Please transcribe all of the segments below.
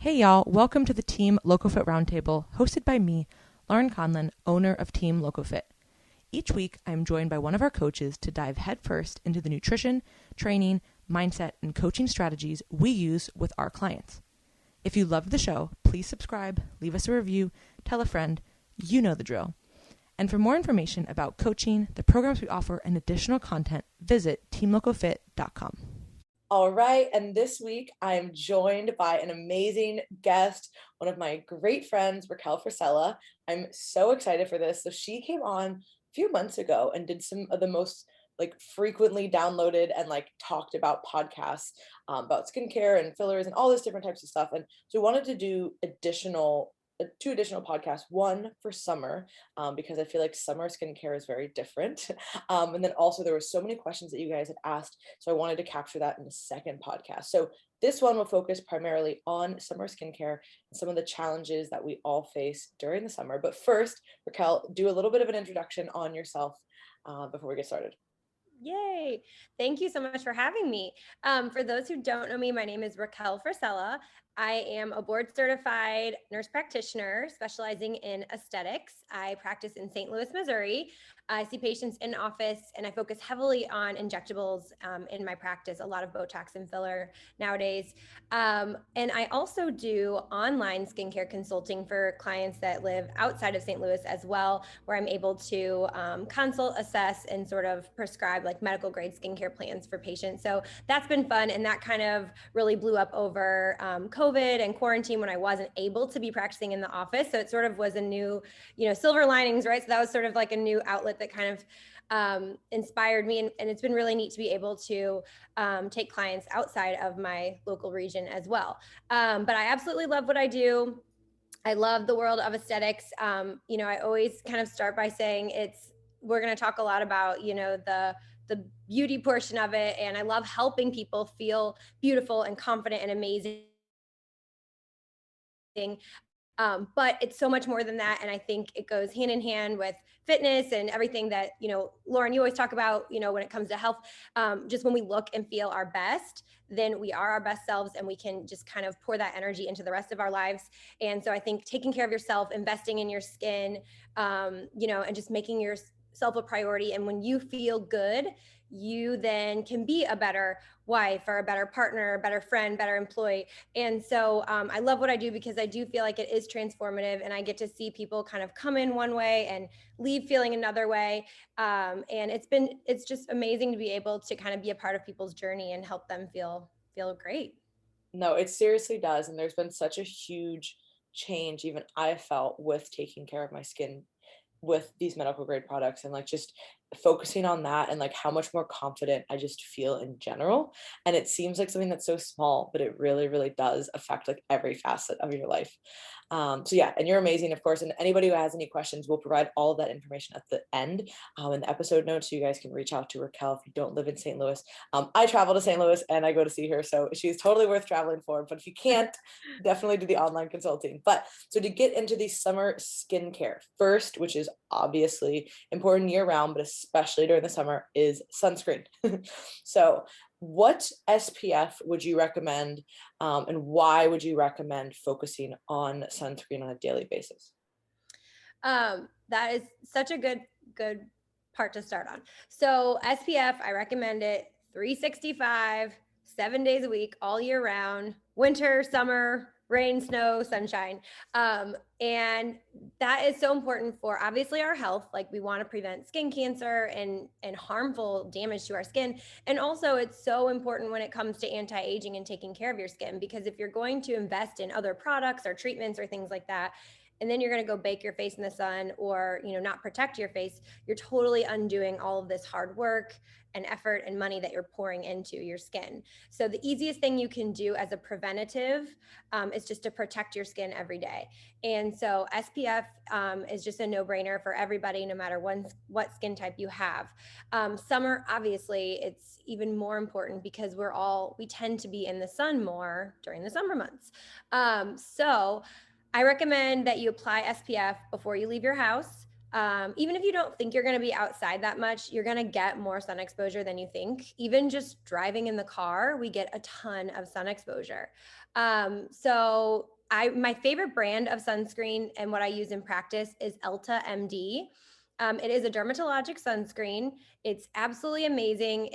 Hey y'all, welcome to the Team LocoFit Roundtable, hosted by me, Laurin Conlon, owner of Team LocoFit. Each week, I am joined by one of our coaches to dive headfirst into the nutrition, training, mindset, and coaching strategies we use with our clients. If you loved the show, please subscribe, leave us a review, tell a friend, you know the drill. And for more information about coaching, the programs we offer, and additional content, visit teamlocofit.com. All right, and this week I am joined by an amazing guest, one of my great friends, Racquel Frisella. I'm so excited for this. So she came on a few months ago and did some of the most frequently downloaded and talked about podcasts about skincare and fillers and all this different types of stuff. And so we wanted to do two additional podcasts, one for summer, because I feel like summer skincare is very different. And then also there were so many questions that you guys had asked. So I wanted to capture that in the second podcast. So this one will focus primarily on summer skincare and some of the challenges that we all face during the summer. But first, Racquel, do a little bit of an introduction on yourself before we get started. Yay. Thank you so much for having me. For those who don't know me, my name is Racquel Frisella. I am a board certified nurse practitioner specializing in aesthetics. I practice in St. Louis, Missouri. I see patients in office and I focus heavily on injectables in my practice, a lot of Botox and filler nowadays. And I also do online skincare consulting for clients that live outside of St. Louis as well, where I'm able to consult, assess, and sort of prescribe medical grade skincare plans for patients. So that's been fun. And that kind of really blew up over COVID and quarantine when I wasn't able to be practicing in the office. So it sort of was a new, silver linings, right? So that was sort of like a new outlet that kind of inspired me. And it's been really neat to be able to take clients outside of my local region as well. But I absolutely love what I do. I love the world of aesthetics. I always kind of start by saying we're going to talk a lot about, the beauty portion of it. And I love helping people feel beautiful and confident and amazing. But it's so much more than that. And I think it goes hand in hand with fitness and everything that, Laurin, you always talk about, when it comes to health, just when we look and feel our best, then we are our best selves and we can just kind of pour that energy into the rest of our lives. And so I think taking care of yourself, investing in your skin, and just making yourself a priority. And when you feel good, you then can be a better wife or a better partner, a better friend, better employee. And so I love what I do because I do feel like it is transformative and I get to see people kind of come in one way and leave feeling another way. And it's just amazing to be able to kind of be a part of people's journey and help them feel great. No, it seriously does. And there's been such a huge change, even I felt, with taking care of my skin with these medical grade products and just focusing on that and how much more confident I just feel in general. And it seems like something that's so small, but it really, really does affect every facet of your life. So yeah, and you're amazing, of course. And anybody who has any questions, we'll provide all of that information at the end in the episode notes. So you guys can reach out to Racquel if you don't live in St. Louis. I travel to St. Louis and I go to see her. So she's totally worth traveling for. But if you can't, definitely do the online consulting. But so to get into the summer skincare first, which is obviously important year round, but especially during the summer, is sunscreen. So what SPF would you recommend and why would you recommend focusing on sunscreen on a daily basis? That is such a good part to start on. So SPF, I recommend it 365, 7 days a week, all year round, winter, summer, rain, snow, sunshine. And that is so important for obviously our health. We want to prevent skin cancer and harmful damage to our skin. And also it's so important when it comes to anti-aging and taking care of your skin, because if you're going to invest in other products or treatments or things like that, and then you're going to go bake your face in the sun or, not protect your face, you're totally undoing all of this hard work and effort and money that you're pouring into your skin. So the easiest thing you can do as a preventative is just to protect your skin every day. And so SPF is just a no-brainer for everybody, no matter what skin type you have. Summer, obviously, it's even more important because we tend to be in the sun more during the summer months. So I recommend that you apply SPF before you leave your house. Even if you don't think you're going to be outside that much, you're going to get more sun exposure than you think. Even just driving in the car, we get a ton of sun exposure. My favorite brand of sunscreen and what I use in practice is Elta MD. It is a dermatologic sunscreen. It's absolutely amazing.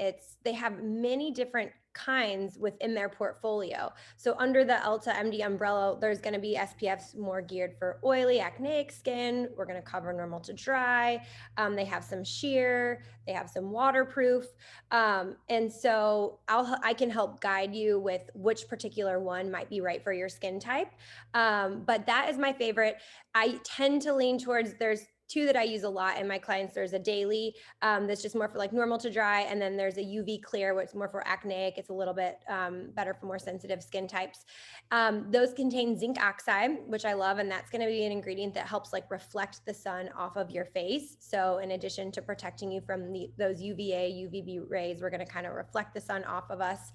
They have many different kinds within their portfolio. So under the Elta MD umbrella, there's going to be SPFs more geared for oily, acneic skin. We're going to cover normal to dry. They have some sheer, they have some waterproof. And so I can help guide you with which particular one might be right for your skin type. But that is my favorite. I tend to lean towards, there's two that I use a lot in my clients. There's a daily that's just more for like normal to dry. And then there's a UV clear, which is more for acneic. It's a little bit better for more sensitive skin types. Those contain zinc oxide, which I love. And that's going to be an ingredient that helps like reflect the sun off of your face. So in addition to protecting you from those UVA, UVB rays, we're going to kind of reflect the sun off of us.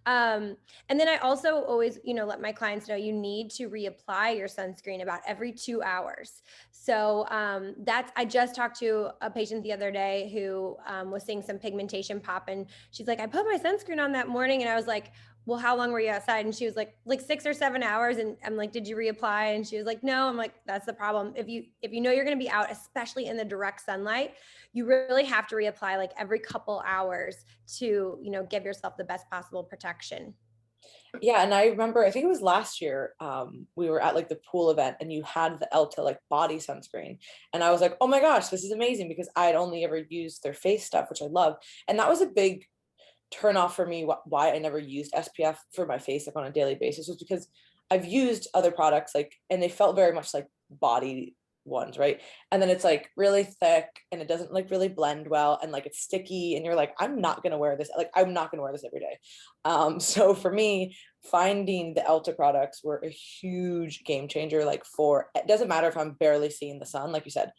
And then I also always, let my clients know you need to reapply your sunscreen about every 2 hours. So I just talked to a patient the other day who was seeing some pigmentation pop, and she's like, I put my sunscreen on that morning, and I was like, well, how long were you outside? And she was like 6 or 7 hours. And I'm like, did you reapply? And she was like, no. I'm like, that's the problem. If you know you're going to be out, especially in the direct sunlight, you really have to reapply like every couple hours to, give yourself the best possible protection. Yeah. And I remember, I think it was last year, we were at like the pool event and you had the Elta like body sunscreen. And I was like, oh my gosh, this is amazing, because I'd only ever used their face stuff, which I love. And that was a big turn off for me, why I never used SPF for my face like on a daily basis, was because I've used other products like, and they felt very much like body ones, right? And then it's like really thick and it doesn't like really blend well, and like it's sticky, and you're like, I'm not gonna wear this, like I'm not gonna wear this every day. So for me, finding the Elta products were a huge game changer. Like, for it doesn't matter if I'm barely seeing the sun, like you said,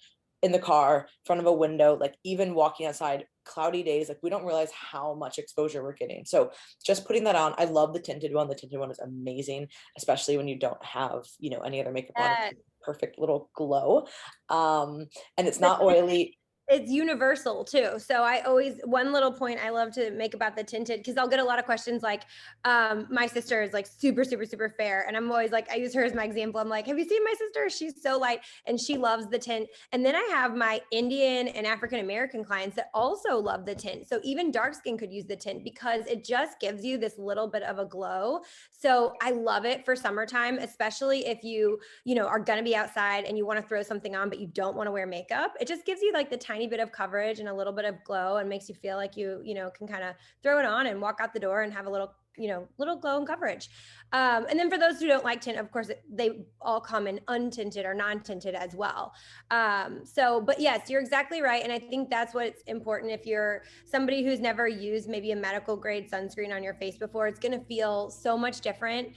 in the car, in front of a window, like even walking outside, cloudy days, like we don't realize how much exposure we're getting. So just putting that on. I love the tinted one. The tinted one is amazing, especially when you don't have, any other makeup on. Perfect little glow. And it's not oily. It's universal too. So one little point I love to make about the tinted, because I'll get a lot of questions like, my sister is like super, super, super fair. And I'm always like, I use her as my example. I'm like, have you seen my sister? She's so light and she loves the tint. And then I have my Indian and African-American clients that also love the tint. So even dark skin could use the tint because it just gives you this little bit of a glow. So I love it for summertime, especially if you are going to be outside and you want to throw something on, but you don't want to wear makeup. It just gives you like the tiny bit of coverage and a little bit of glow, and makes you feel like you can kind of throw it on and walk out the door and have a little glow and coverage. And then for those who don't like tint, of course, they all come in untinted or non-tinted as well. But yes, you're exactly right. And I think that's what's important. If you're somebody who's never used maybe a medical grade sunscreen on your face before, it's going to feel so much different.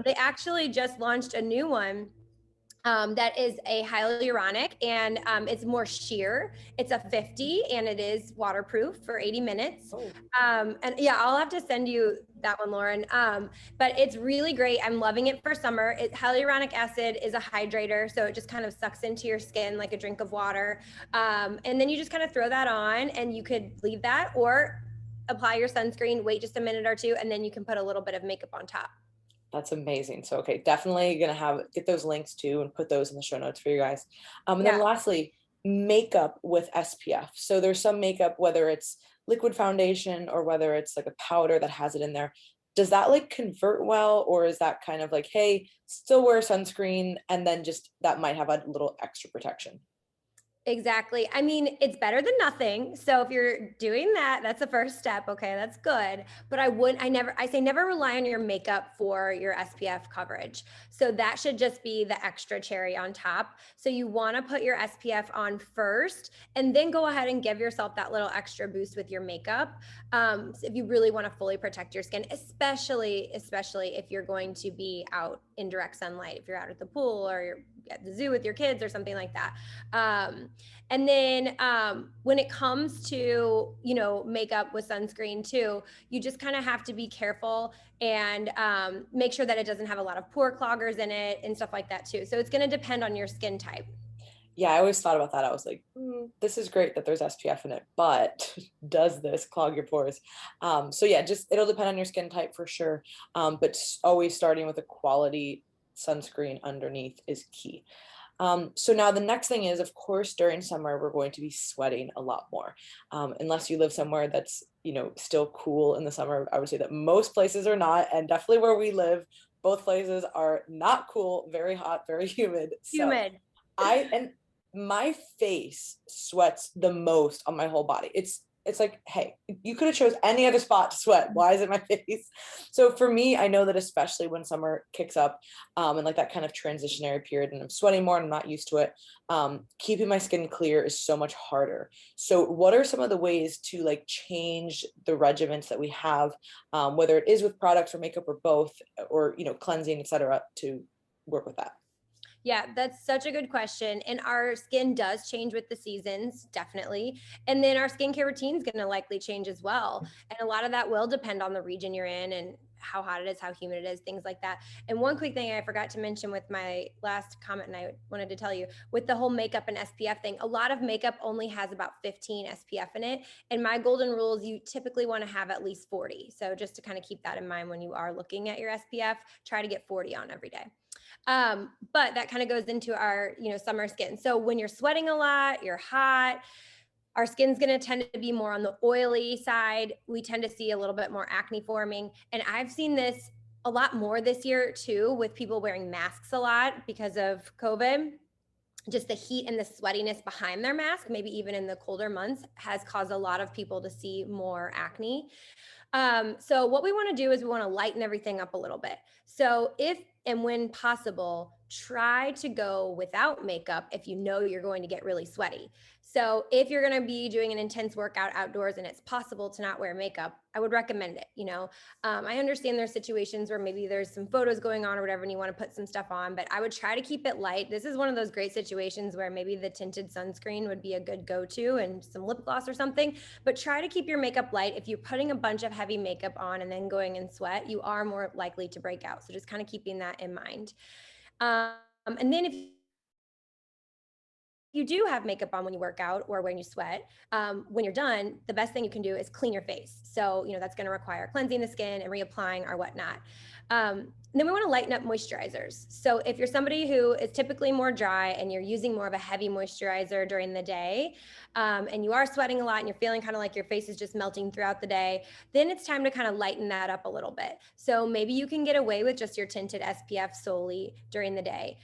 They actually just launched a new one that is a hyaluronic, and it's more sheer. It's a 50 and it is waterproof for 80 minutes. And yeah, I'll have to send you that one, Lauren. But it's really great. I'm loving it for summer. Hyaluronic acid is a hydrator, so it just kind of sucks into your skin like a drink of water. And then you just kind of throw that on, and you could leave that or apply your sunscreen, wait just a minute or two, and then you can put a little bit of makeup on top. That's amazing. So, okay, definitely gonna get those links too and put those in the show notes for you guys. And then lastly, makeup with SPF. So there's some makeup, whether it's liquid foundation or whether it's like a powder that has it in there. Does that like convert well, or is that kind of like, hey, still wear sunscreen and then just that might have a little extra protection? Exactly. I mean, it's better than nothing. So if you're doing that, that's the first step. Okay, that's good. But I say never rely on your makeup for your SPF coverage. So that should just be the extra cherry on top. So you want to put your SPF on first, and then go ahead and give yourself that little extra boost with your makeup. If you really want to fully protect your skin, especially if you're going to be out in direct sunlight, if you're out at the pool or you're at the zoo with your kids or something like that. And then when it comes to, makeup with sunscreen too, you just kind of have to be careful and make sure that it doesn't have a lot of pore cloggers in it and stuff like that too. So it's going to depend on your skin type. Yeah, I always thought about that. I was like, this is great that there's SPF in it, but does this clog your pores? So yeah, just it'll depend on your skin type for sure. But always starting with a quality sunscreen underneath is key. So now the next thing is, of course, during summer, we're going to be sweating a lot more. Unless you live somewhere that's, still cool in the summer. I would say that most places are not, and definitely where we live, both places are not cool, very hot, very humid. So Humid. and my face sweats the most on my whole body. It's like, hey, you could have chose any other spot to sweat. Why is it my face? So for me, I know that especially when summer kicks up, and like that kind of transitionary period, and I'm sweating more and I'm not used to it, keeping my skin clear is so much harder. So what are some of the ways to like change the regimens that we have, whether it is with products or makeup or both, or cleansing, etc., to work with that? Yeah, that's such a good question. And our skin does change with the seasons, definitely. And then our skincare routine is going to likely change as well. And a lot of that will depend on the region you're in and how hot it is, how humid it is, things like that. And one quick thing I forgot to mention with my last comment, and I wanted to tell you, with the whole makeup and SPF thing, a lot of makeup only has about 15 SPF in it. And my golden rule is you typically want to have at least 40. So just to kind of keep that in mind when you are looking at your SPF, try to get 40 on every day. But that kind of goes into our, summer skin. So when you're sweating a lot, you're hot, our skin's going to tend to be more on the oily side. We tend to see a little bit more acne forming. And I've seen this a lot more this year too, with people wearing masks a lot because of COVID. Just the heat and the sweatiness behind their mask, maybe even in the colder months, has caused a lot of people to see more acne. So what we want to do is we want to lighten everything up a little bit. So if and when possible, try to go without makeup if you know you're going to get really sweaty. So if you're going to be doing an intense workout outdoors and it's possible to not wear makeup, I would recommend it. I understand there's situations where maybe there's some photos going on or whatever, and you want to put some stuff on, but I would try to keep it light. This is one of those great situations where maybe the tinted sunscreen would be a good go-to and some lip gloss or something, but try to keep your makeup light. If you're putting a bunch of heavy makeup on and then going in sweat, you are more likely to break out. So just kind of keeping that in mind. And then if you do have makeup on when you work out or when you sweat, when you're done, the best thing you can do is clean your face. So, that's going to require cleansing the skin and reapplying or whatnot. Then we want to lighten up moisturizers. So if you're somebody who is typically more dry and you're using more of a heavy moisturizer during the day, and you are sweating a lot and you're feeling kind of like your face is just melting throughout the day, then it's time to kind of lighten that up a little bit. So maybe you can get away with just your tinted SPF solely during the day.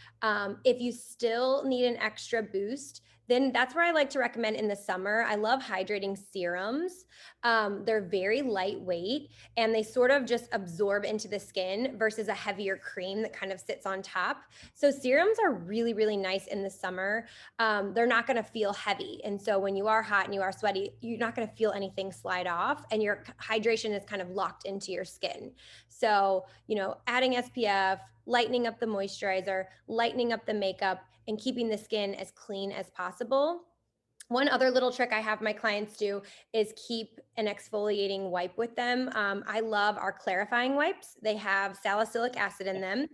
If you still need an extra boost, then that's where I like to recommend in the summer. I love hydrating serums. They're very lightweight and they sort of just absorb into the skin versus a heavier cream that kind of sits on top. So serums are really, really nice in the summer. They're not going to feel heavy. And so when you are hot and you are sweaty, you're not going to feel anything slide off and your hydration is kind of locked into your skin. So, adding SPF, lightening up the moisturizer, lightening up the makeup, and keeping the skin as clean as possible. One other little trick I have my clients do is keep an exfoliating wipe with them. I love our clarifying wipes. They have salicylic acid in them.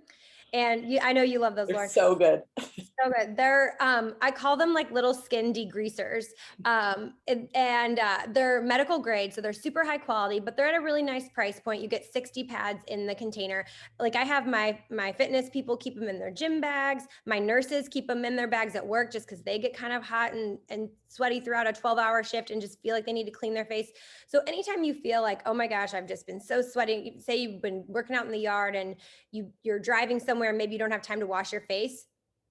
And I know you love those, They're Laurin. so good. So good. They're, I call them like little skin degreasers. They're medical grade. So they're super high quality, but they're at a really nice price point. You get 60 pads in the container. Like I have my fitness people keep them in their gym bags. My nurses keep them in their bags at work just because they get kind of hot and sweaty throughout a 12-hour shift and just feel like they need to clean their face. So anytime you feel like, oh my gosh, I've just been so sweaty, say you've been working out in the yard and you're driving somewhere, maybe you don't have time to wash your face,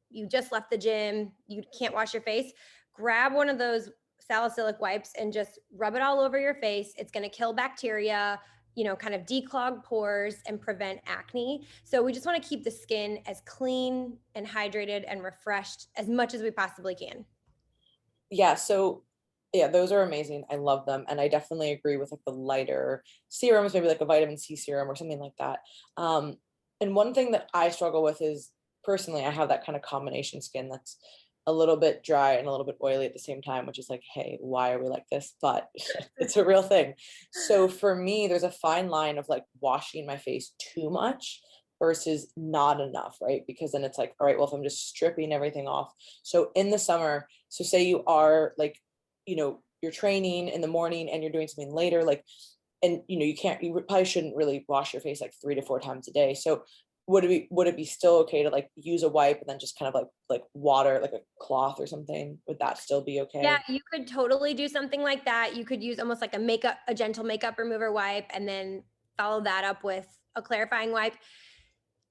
you just left the gym, you can't wash your face, grab one of those salicylic wipes and just rub it all over your face. It's going to kill bacteria, kind of declog pores and prevent acne. So we just want to keep the skin as clean and hydrated and refreshed as much as we possibly can. Yeah, so yeah, those are amazing. I love them. And I definitely agree with like the lighter serums, maybe like a vitamin C serum or something like that. And one thing that I struggle with is, personally, I have that kind of combination skin that's a little bit dry and a little bit oily at the same time, which is like, hey, why are we like this? But it's a real thing. So for me, there's a fine line of like washing my face too much versus not enough, right? Because then it's like, all right, well, if I'm just stripping everything off. So in the summer, so say you are like, you're training in the morning and you're doing something later, like, and you probably shouldn't really wash your face like 3 to 4 times a day. So would it be still okay to like use a wipe and then just kind of like water, like a cloth or something? Would that still be okay? Yeah, you could totally do something like that. You could use almost like a gentle makeup remover wipe, and then follow that up with a clarifying wipe.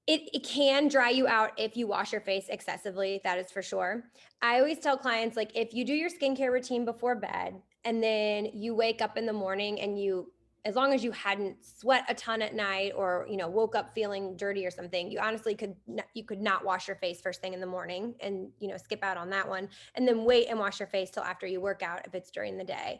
It can dry you out if you wash your face excessively. That is for sure. I always tell clients, like, if you do your skincare routine before bed and then you wake up in the morning and as long as you hadn't sweat a ton at night or, woke up feeling dirty or something, you honestly you could not wash your face first thing in the morning and, skip out on that one, and then wait and wash your face till after you work out if it's during the day,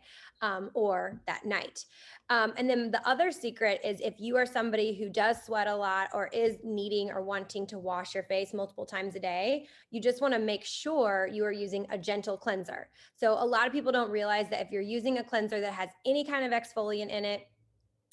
or that night. And then the other secret is, if you are somebody who does sweat a lot or is needing or wanting to wash your face multiple times a day, you just want to make sure you are using a gentle cleanser. So a lot of people don't realize that if you're using a cleanser that has any kind of exfoliant in it,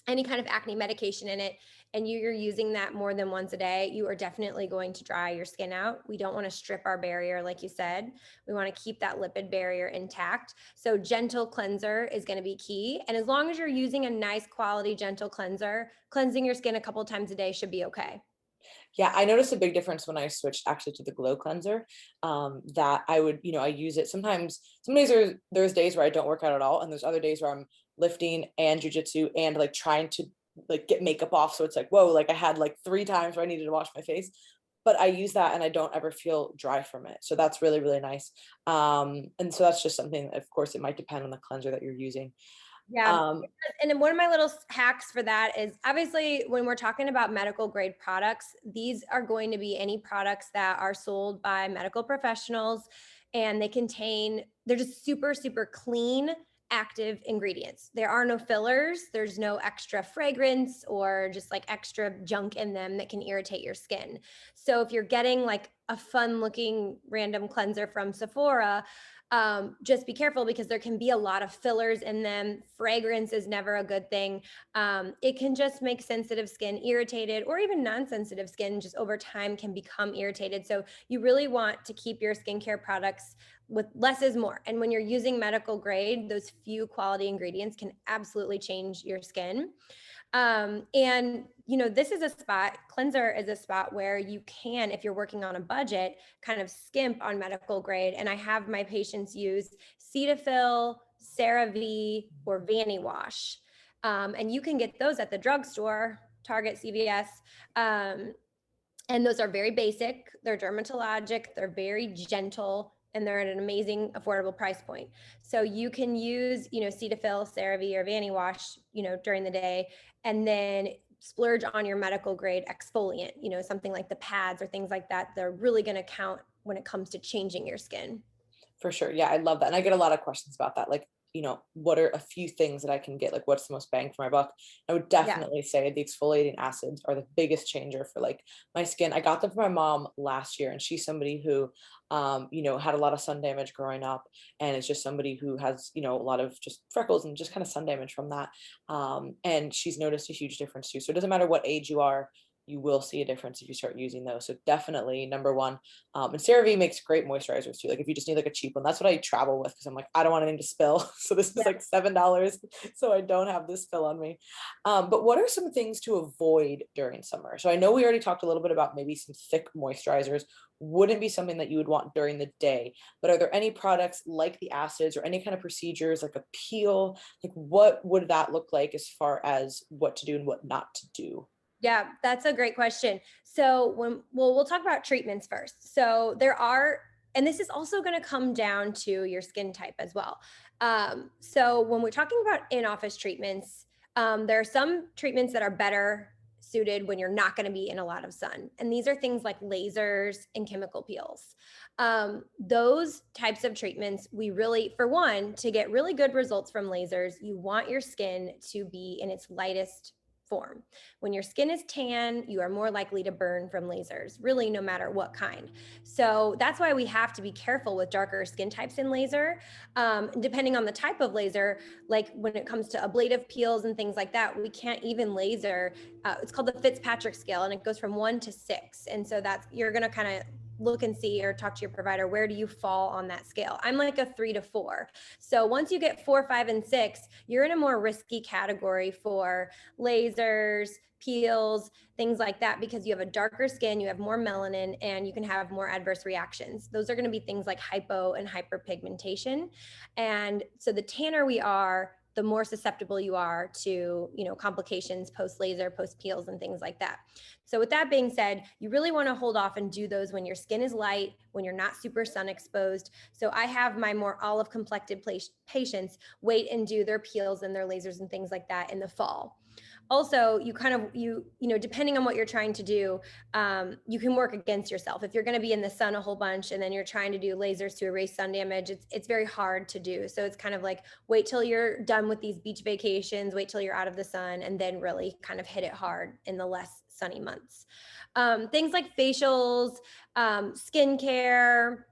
any kind of acne medication in it, and you're using that more than once a day, you are definitely going to dry your skin out. We don't want to strip our barrier, like you said. We want to keep that lipid barrier intact. So gentle cleanser is going to be key. And as long as you're using a nice quality gentle cleanser, cleansing your skin a couple of times a day should be okay. Yeah, I noticed a big difference when I switched actually to the glow cleanser. That I would, I use it sometimes. Some days there's days where I don't work out at all, and there's other days where I'm lifting and jujitsu and like trying to like get makeup off. So it's like, whoa, like I had like 3 times where I needed to wash my face, but I use that and I don't ever feel dry from it. So that's really, really nice. And so that's just something, of course, it might depend on the cleanser that you're using. Yeah. And then one of my little hacks for that is, obviously, when we're talking about medical grade products, these are going to be any products that are sold by medical professionals, and they're just super, super clean, active ingredients. There are no fillers. There's no extra fragrance or just like extra junk in them that can irritate your skin. So if you're getting like a fun looking random cleanser from Sephora, just be careful, because there can be a lot of fillers in them. Fragrance is never a good thing. It can just make sensitive skin irritated, or even non-sensitive skin just over time can become irritated. So you really want to keep your skincare products with less is more. And when you're using medical grade, those few quality ingredients can absolutely change your skin. And this is cleanser is a spot where you can, if you're working on a budget, kind of skimp on medical grade. And I have my patients use Cetaphil, CeraVe, or Vanny Wash. And you can get those at the drugstore, Target, CVS. And those are very basic. They're dermatologic, they're very gentle, and they're at an amazing affordable price point. So you can use, Cetaphil, CeraVe, or Vanny Wash, during the day, and then splurge on your medical grade exfoliant, something like the pads or things like that. They're really going to count when it comes to changing your skin. For sure. Yeah, I love that. And I get a lot of questions about that. Like, what are a few things that I can get? Like, what's the most bang for my buck? I would definitely say the exfoliating acids are the biggest changer for like my skin. I got them for my mom last year, and she's somebody who, had a lot of sun damage growing up, and it's just somebody who has, a lot of just freckles and just kind of sun damage from that. And she's noticed a huge difference too. So it doesn't matter what age you are, you will see a difference if you start using those. So definitely number one. And CeraVe makes great moisturizers too. Like if you just need like a cheap one, that's what I travel with, because I'm like, I don't want anything to spill. So this is like $7. So I don't have this spill on me. But what are some things to avoid during summer? So I know we already talked a little bit about maybe some thick moisturizers wouldn't be something that you would want during the day, but are there any products like the acids or any kind of procedures like a peel? Like what would that look like as far as what to do and what not to do? Yeah, that's a great question. So we'll talk about treatments first. So and this is also going to come down to your skin type as well. So when we're talking about in-office treatments, there are some treatments that are better suited when you're not going to be in a lot of sun. And these are things like lasers and chemical peels. Those types of treatments, for one, to get really good results from lasers, you want your skin to be in its lightest form. When your skin is tan, you are more likely to burn from lasers, really no matter what kind. So that's why we have to be careful with darker skin types in laser. Depending on the type of laser, like when it comes to ablative peels and things like that, we can't even laser. It's called the Fitzpatrick scale, and it goes from 1 to 6. And so that's, you're going to kind of look and see or talk to your provider, where do you fall on that scale? I'm like a 3 to 4. So once you get 4, 5, and 6, you're in a more risky category for lasers, peels, things like that, because you have a darker skin, you have more melanin, and you can have more adverse reactions. Those are going to be things like hypo and hyperpigmentation. And so the tanner we are, the more susceptible you are to, complications post laser, post peels, and things like that. So with that being said, you really want to hold off and do those when your skin is light, when you're not super sun exposed. So I have my more olive complected patients wait and do their peels and their lasers and things like that in the fall. Also, depending on what you're trying to do, you can work against yourself. If you're going to be in the sun a whole bunch and then you're trying to do lasers to erase sun damage, it's very hard to do. So it's kind of like, wait till you're done with these beach vacations, wait till you're out of the sun, and then really kind of hit it hard in the less sunny months. Things like facials, skincare,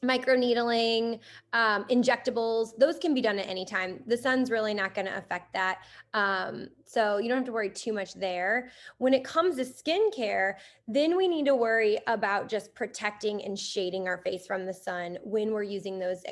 microneedling, injectables, those can be done at any time. The sun's really not going to affect that. So you don't have to worry too much there. When it comes to skincare, then we need to worry about just protecting and shading our face from the sun when we're using those,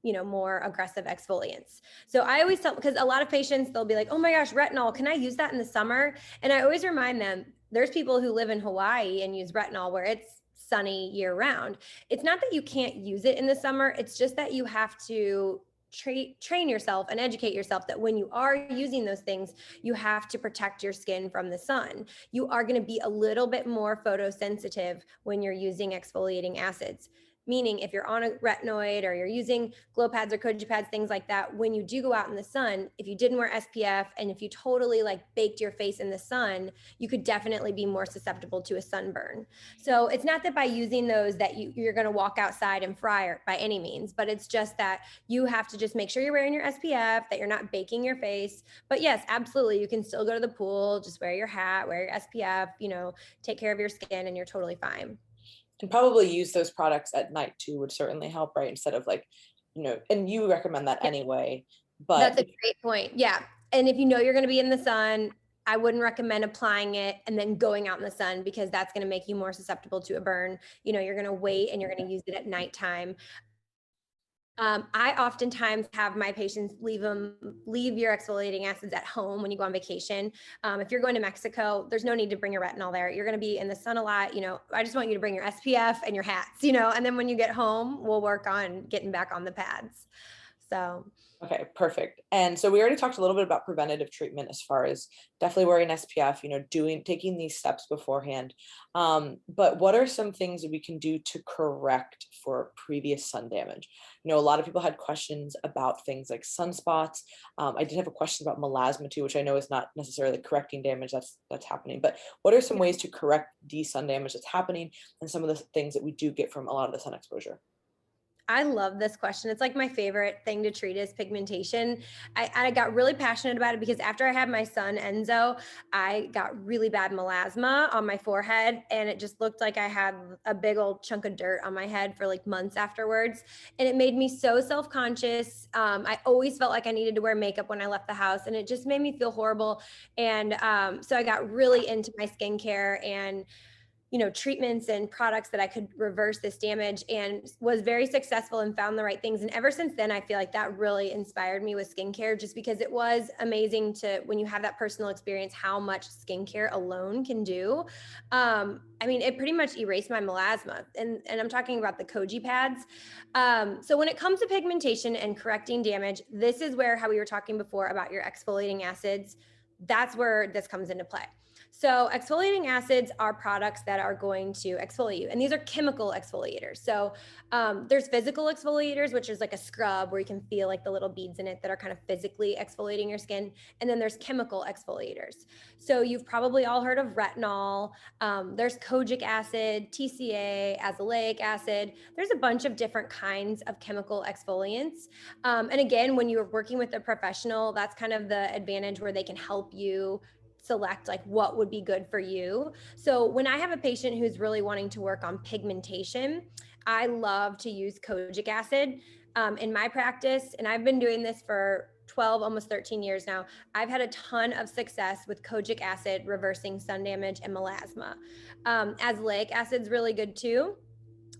more aggressive exfoliants. So I always tell, because a lot of patients, they'll be like, oh my gosh, retinol, can I use that in the summer? And I always remind them, there's people who live in Hawaii and use retinol where it's sunny year round. It's not that you can't use it in the summer. It's just that you have to train yourself and educate yourself that when you are using those things, you have to protect your skin from the sun. You are going to be a little bit more photosensitive when you're using exfoliating acids. Meaning if you're on a retinoid or you're using glow pads or koji pads, things like that, when you do go out in the sun, if you didn't wear SPF and if you totally baked your face in the sun, you could definitely be more susceptible to a sunburn. So it's not that by using those that you're going to walk outside and fry by any means, but it's just that you have to just make sure you're wearing your SPF, that you're not baking your face. But yes, absolutely, you can still go to the pool, just wear your hat, wear your SPF, take care of your skin, and you're totally fine. And probably use those products at night too would certainly help, right? Instead of and you recommend that anyway, but that's a great point. Yeah. And if you're going to be in the sun, I wouldn't recommend applying it and then going out in the sun, because that's going to make you more susceptible to a burn. You're going to wait and you're going to use it at nighttime. I oftentimes have my patients leave your exfoliating acids at home when you go on vacation. If you're going to Mexico, there's no need to bring your retinol there. You're going to be in the sun a lot. I just want you to bring your SPF and your hats, and then when you get home, we'll work on getting back on the pads. So. Okay, perfect. And so we already talked a little bit about preventative treatment as far as definitely wearing SPF, taking these steps beforehand. But what are some things that we can do to correct for previous sun damage? A lot of people had questions about things like sunspots. I did have a question about melasma too, which I know is not necessarily correcting damage that's happening, but what are some ways to correct the sun damage that's happening and some of the things that we do get from a lot of the sun exposure? I love this question. It's like my favorite thing to treat is pigmentation. I got really passionate about it because after I had my son, Enzo, I got really bad melasma on my forehead, and it just looked like I had a big old chunk of dirt on my head for months afterwards. And it made me so self-conscious. I always felt like I needed to wear makeup when I left the house, and it just made me feel horrible. And so I got really into my skincare and treatments and products that I could reverse this damage, and was very successful and found the right things. And ever since then, I feel like that really inspired me with skincare, just because it was amazing when you have that personal experience, how much skincare alone can do. It pretty much erased my melasma, and I'm talking about the koji pads. So when it comes to pigmentation and correcting damage, this is where, how we were talking before about your exfoliating acids, that's where this comes into play. So exfoliating acids are products that are going to exfoliate you, and these are chemical exfoliators. So there's physical exfoliators, which is like a scrub where you can feel the little beads in it that are kind of physically exfoliating your skin. And then there's chemical exfoliators. So you've probably all heard of retinol. There's kojic acid, TCA, azelaic acid. There's a bunch of different kinds of chemical exfoliants. And again, when you're working with a professional, that's kind of the advantage where they can help you select like what would be good for you. So when I have a patient who's really wanting to work on pigmentation, I love to use kojic acid in my practice. And I've been doing this for 12, almost 13 years now. I've had a ton of success with kojic acid reversing sun damage and melasma. Azelaic acid's really good too.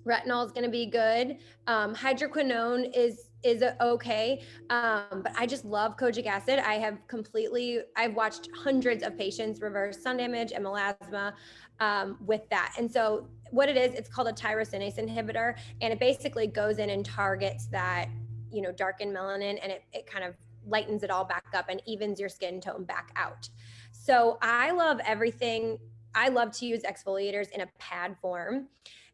Retinol is going to be good. Hydroquinone is okay, but I just love kojic acid. I've watched hundreds of patients reverse sun damage and melasma with that. And so what it is, it's called a tyrosinase inhibitor, and it basically goes in and targets that, darkened melanin, and it kind of lightens it all back up and evens your skin tone back out. So I love everything. I love to use exfoliators in a pad form.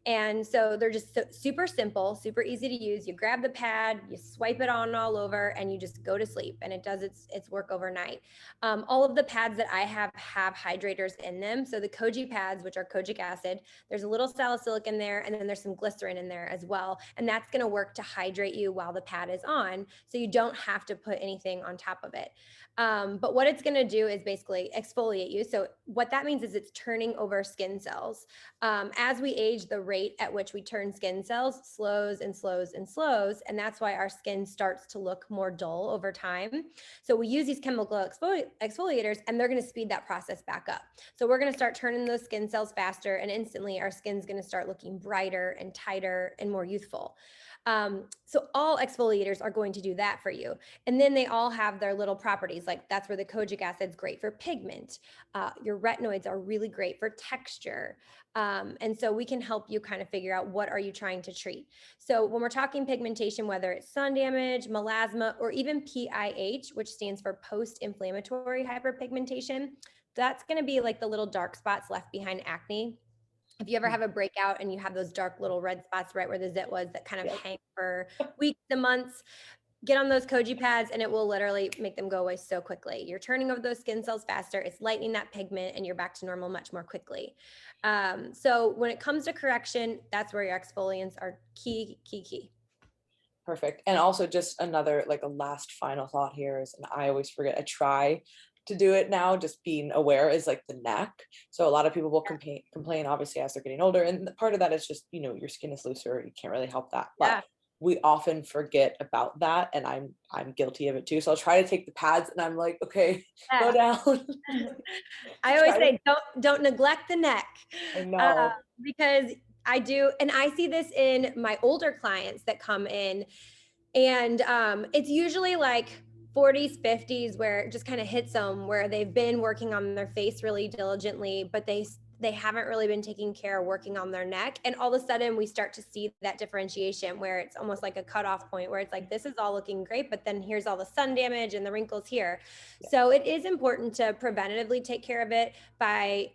And so they're just super simple, super easy to use. You grab the pad, you swipe it on all over, and you just go to sleep, and it does its work overnight. All of the pads that I have hydrators in them. So the Koji pads, which are kojic acid, there's a little salicylic in there, and then there's some glycerin in there as well. And that's going to work to hydrate you while the pad is on, so you don't have to put anything on top of it. But what it's going to do is basically exfoliate you. So what that means is it's turning over skin cells. As we age, the rate at which we turn skin cells slows and slows and slows. And that's why our skin starts to look more dull over time. So we use these chemical exfoliators, and they're going to speed that process back up. So we're going to start turning those skin cells faster, and instantly our skin's going to start looking brighter and tighter and more youthful. So all exfoliators are going to do that for you. And then they all have their little properties. Like that's where the kojic acid's great for pigment. Your retinoids are really great for texture. And so we can help you kind of figure out what are you trying to treat. So when we're talking pigmentation, whether it's sun damage, melasma, or even PIH, which stands for post-inflammatory hyperpigmentation, that's going to be like the little dark spots left behind acne. If you ever have a breakout and you have those dark little red spots right where the zit was that kind of hang for weeks and months, get on those Koji pads and it will literally make them go away so quickly. You're turning over those skin cells faster, it's lightening that pigment, and you're back to normal much more quickly. So when it comes to correction, that's where your exfoliants are key. Perfect. And also just another, like a last final thought here is, and I always forget, I try to do it now, just being aware, is like the neck. So a lot of people will complain obviously as they're getting older, and part of that is just, your skin is looser, you can't really help that, but we often forget about that, and I'm guilty of it too. So I'll try to take the pads and I'm like, okay, go down. I always say don't neglect the neck. I know. Because I do, and I see this in my older clients that come in, and it's usually like 40s, 50s, where it just kind of hits them, where they've been working on their face really diligently, but they haven't really been taking care of working on their neck. And all of a sudden we start to see that differentiation where it's almost like a cutoff point where it's like, this is all looking great, but then here's all the sun damage and the wrinkles here. Yeah. So it is important to preventatively take care of it by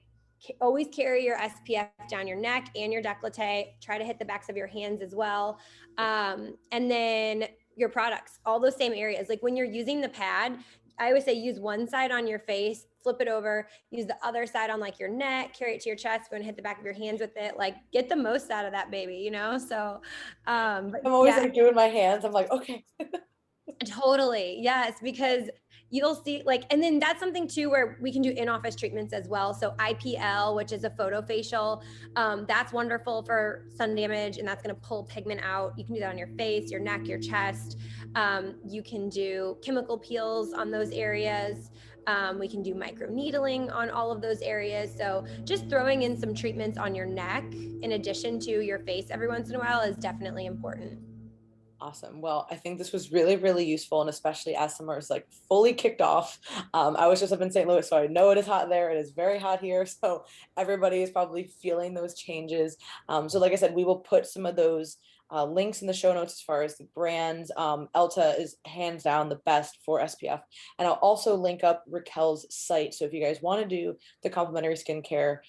always carry your SPF down your neck and your décolleté. Try to hit the backs of your hands as well. And then your products, all those same areas. Like when you're using the pad, I always say use one side on your face, flip it over, use the other side on like your neck, carry it to your chest, go and hit the back of your hands with it. Like get the most out of that baby, So I'm always like doing my hands. I'm like, okay. Totally. Yes. Because you'll see and then that's something too, where we can do in-office treatments as well. So IPL, which is a photofacial, that's wonderful for sun damage, and that's going to pull pigment out. You can do that on your face, your neck, your chest. You can do chemical peels on those areas. We can do micro needling on all of those areas. So just throwing in some treatments on your neck in addition to your face every once in a while is definitely important. Awesome. Well, I think this was really, really useful, and especially as summer is like fully kicked off. I was just up in St. Louis, so I know it is hot there. It is very hot here. So everybody is probably feeling those changes. So like I said, we will put some of those links in the show notes as far as the brands. Elta is hands down the best for SPF. And I'll also link up Racquel's site. So if you guys want to do the complimentary skincare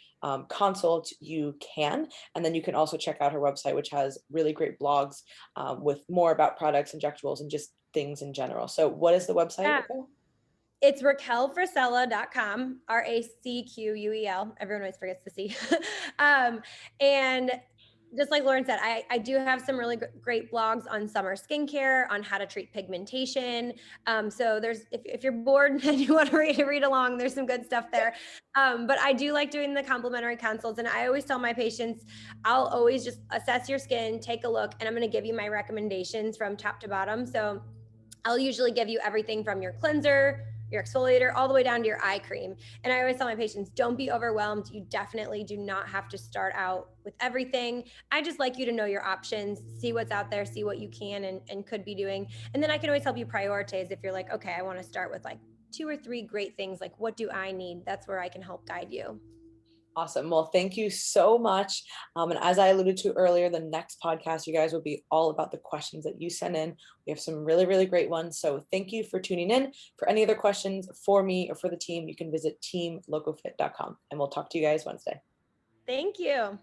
consult, you can. And then you can also check out her website, which has really great blogs with more about products, injectables, and just things in general. So what is the website? Yeah. It's RacquelFrisella.com, RACQUEL. Everyone always forgets the C. And just like Laurin said, I do have some really great blogs on summer skincare, on how to treat pigmentation. So there's, if you're bored and you want to read along, there's some good stuff there. But I do like doing the complimentary consults. And I always tell my patients, I'll always just assess your skin, take a look, and I'm going to give you my recommendations from top to bottom. So I'll usually give you everything from your cleanser, your exfoliator, all the way down to your eye cream. And I always tell my patients, don't be overwhelmed. You definitely do not have to start out with everything. I just like you to know your options, see what's out there, see what you can and could be doing. And then I can always help you prioritize if you're like, okay, I want to start with like 2 or 3 great things. Like, what do I need? That's where I can help guide you. Awesome. Well, thank you so much. And as I alluded to earlier, the next podcast, you guys will be all about the questions that you send in. We have some really, really great ones. So thank you for tuning in. For any other questions for me or for the team, you can visit teamlocofit.com, and we'll talk to you guys Wednesday. Thank you.